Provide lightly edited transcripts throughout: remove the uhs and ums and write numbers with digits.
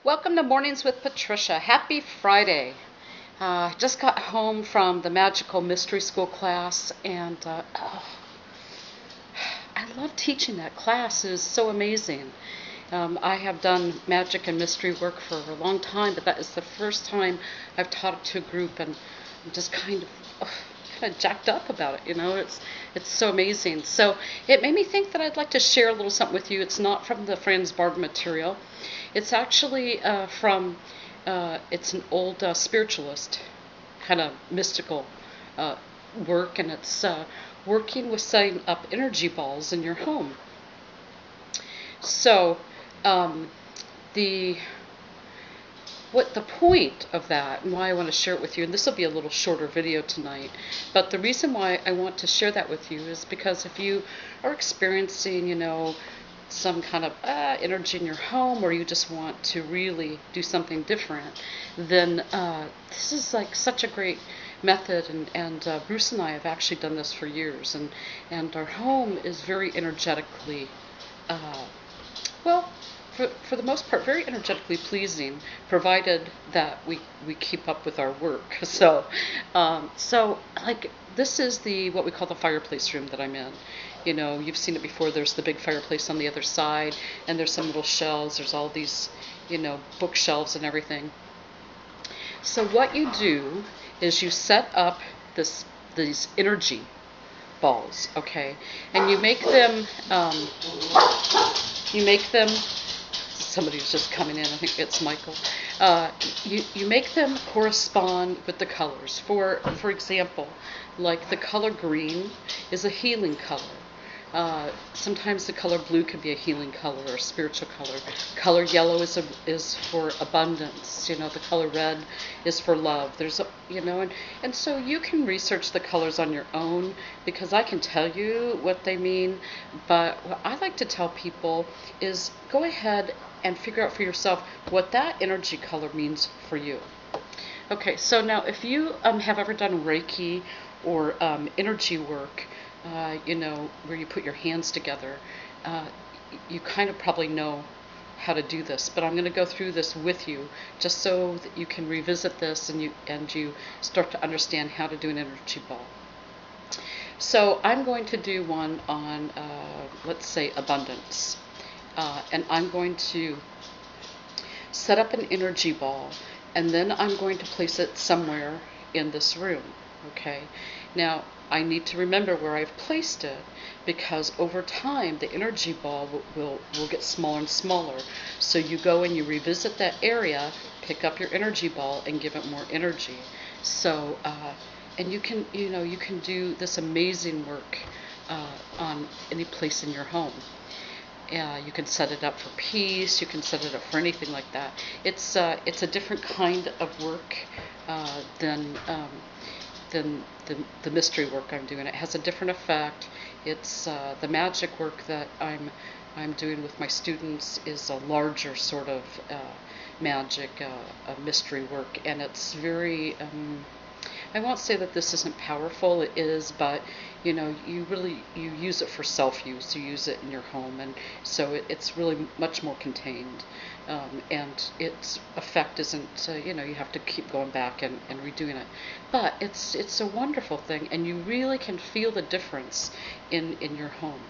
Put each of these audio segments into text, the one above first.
Welcome to Mornings with Patricia. Happy Friday. I just got home from the Magical Mystery School class, and I love teaching that class. It is so amazing. I have done magic and mystery work for a long time, but that is the first time I've taught it to a group, and I'm just kind of jacked up about it. It's so amazing. So it made me think that I'd like to share a little something with you. It's not from the Franz Barb material. It's actually it's an old spiritualist kind of mystical uh, work, and it's working with setting up energy balls in your home. So um, the what the point of that and why I want to share it with you, and this will be a little shorter video tonight, but the reason why I want to share that with you is because if you are experiencing, some kind of energy in your home, or you just want to really do something different, then this is like such a great method, and Bruce and I have actually done this for years, and our home is very energetically well, for the most part, very energetically pleasing, provided that we keep up with our work. So like this is the what we call the fireplace room that I'm in. You've seen it before. There's the big fireplace on the other side, and there's some little shelves. There's all these, bookshelves and everything. So what you do is you set up these energy balls, okay, and you make them. Somebody's just coming in. I think it's Michael. You make them correspond with the colors. For example, like the color green is a healing color. Sometimes the color blue can be a healing color or a spiritual color. Color yellow is for abundance. The color red is for love. And so you can research the colors on your own, because I can tell you what they mean. But what I like to tell people is go ahead and figure out for yourself what that energy color means for you. Okay, so now if you have ever done Reiki or energy work, where you put your hands together, you kind of probably know how to do this, but I'm going to go through this with you just so that you can revisit this and you start to understand how to do an energy ball. So I'm going to do one on, let's say, abundance, and I'm going to set up an energy ball, and then I'm going to place it somewhere in this room. Okay, now I need to remember where I've placed it, because over time the energy ball will get smaller and smaller. So you go and you revisit that area, pick up your energy ball, and give it more energy. So and you can do this amazing work on any place in your home. You can set it up for peace. You can set it up for anything like that. It's a different kind of work than the mystery work I'm doing. It has a different effect. It's the magic work that I'm doing with my students is a larger sort of magic, a mystery work, and it's very. I won't say that this isn't powerful. It is, but you use it for self-use. You use it in your home, and so it's really much more contained. And its effect isn't, you have to keep going back and redoing it. But it's a wonderful thing, and you really can feel the difference in your home.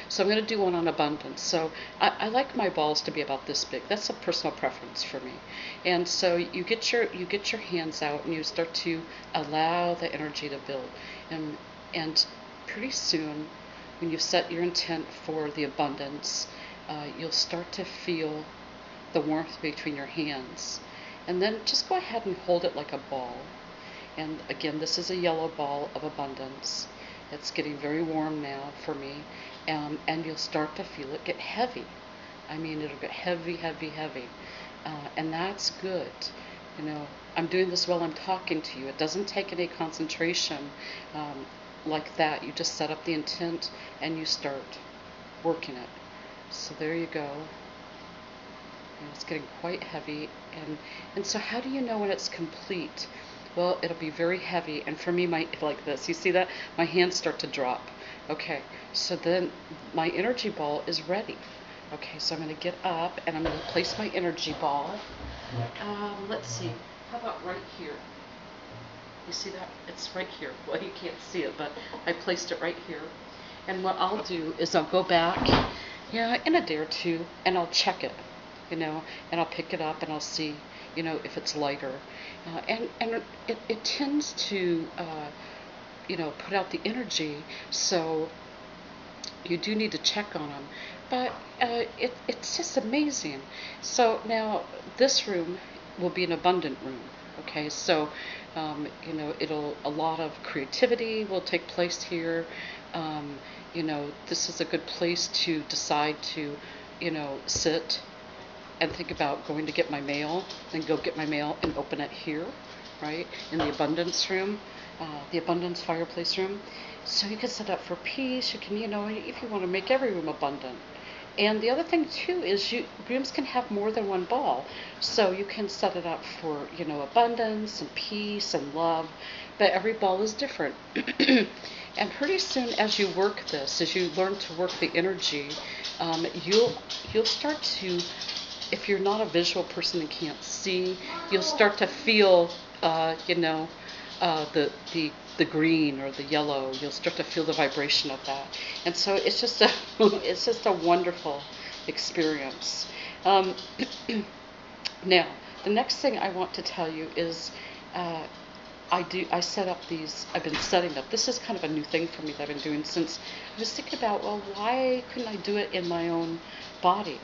So I'm going to do one on abundance. So I like my balls to be about this big. That's a personal preference for me. And so you get your hands out and you start to allow the energy to build. And pretty soon, when you set your intent for the abundance, you'll start to feel the warmth between your hands. And then just go ahead and hold it like a ball. And again, this is a yellow ball of abundance. It's getting very warm now for me. And you'll start to feel it get heavy. I mean, it'll get heavy, heavy, heavy. And that's good. I'm doing this while I'm talking to you. It doesn't take any concentration like that. You just set up the intent and you start working it. So there you go. And it's getting quite heavy. And so how do you know when it's complete? Well, it'll be very heavy. And for me, like this, you see that? My hands start to drop. Okay, so then my energy ball is ready. Okay, so I'm going to get up and I'm going to place my energy ball. Let's see. How about right here? You see that? It's right here. Well, you can't see it, but I placed it right here. And what I'll do is I'll go back, in a day or two, and I'll check it, and I'll pick it up and I'll see, if it's lighter. And it tends to, put out the energy, so you do need to check on them. But it's just amazing. So now this room will be an abundant room. Okay, so a lot of creativity will take place here. This is a good place to decide to, sit and think about going to get my mail, then go get my mail and open it here, right, in the abundance room, the abundance fireplace room. So you can set up for peace. You can, if you want to make every room abundant. And the other thing too is rooms can have more than one ball, so you can set it up for abundance and peace and love, but every ball is different. And pretty soon, as you work this, as you learn to work the energy, you'll start to, if you're not a visual person and can't see, you'll start to feel the green or the yellow. You'll start to feel the vibration of that, and so it's just a wonderful experience. Now, the next thing I want to tell you is I've been setting up. This is kind of a new thing for me that I've been doing since I was thinking about, well, why couldn't I do it in my own body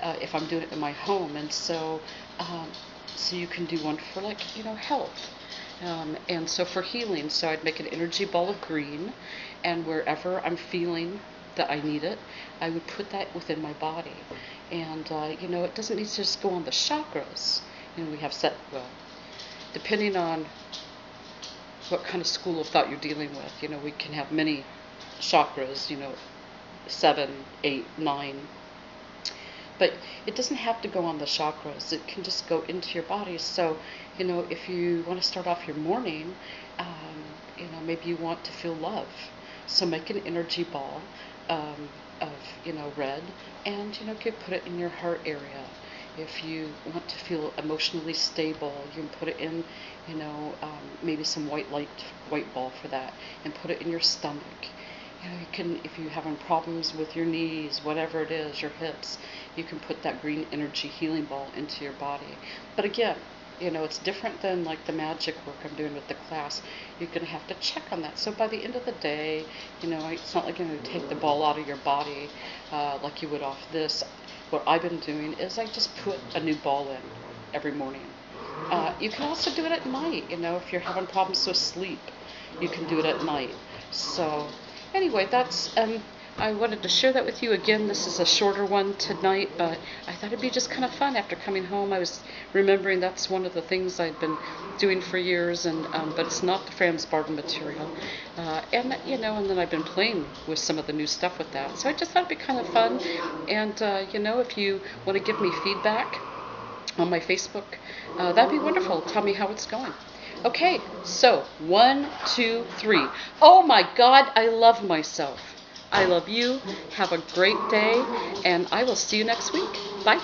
if I'm doing it in my home? And so you can do one for health. And so for healing, so I'd make an energy ball of green, and wherever I'm feeling that I need it, I would put that within my body. And, it doesn't need to just go on the chakras. We have depending on what kind of school of thought you're dealing with, we can have many chakras, 7, 8, 9. But it doesn't have to go on the chakras. It can just go into your body. So, if you want to start off your morning, maybe you want to feel love. So make an energy ball of, red, and, put it in your heart area. If you want to feel emotionally stable, you can put it in, maybe some white ball for that, and put it in your stomach. You can, if you're having problems with your knees, whatever it is, your hips, you can put that green energy healing ball into your body. But again, it's different than like the magic work I'm doing with the class. You're going to have to check on that. So by the end of the day, it's not like you're going to take the ball out of your body like you would off this. What I've been doing is I just put a new ball in every morning. You can also do it at night, if you're having problems with sleep, you can do it at night. So anyway, that's I wanted to share that with you. Again, this is a shorter one tonight, but I thought it'd be just kind of fun after coming home. I was remembering that's one of the things I'd been doing for years, and but it's not the Franz Barton material. And then I've been playing with some of the new stuff with that. So I just thought it'd be kind of fun. And if you want to give me feedback on my Facebook, that'd be wonderful. Tell me how it's going. Okay, so 1, 2, 3. Oh my God, I love myself. I love you. Have a great day, and I will see you next week. Bye.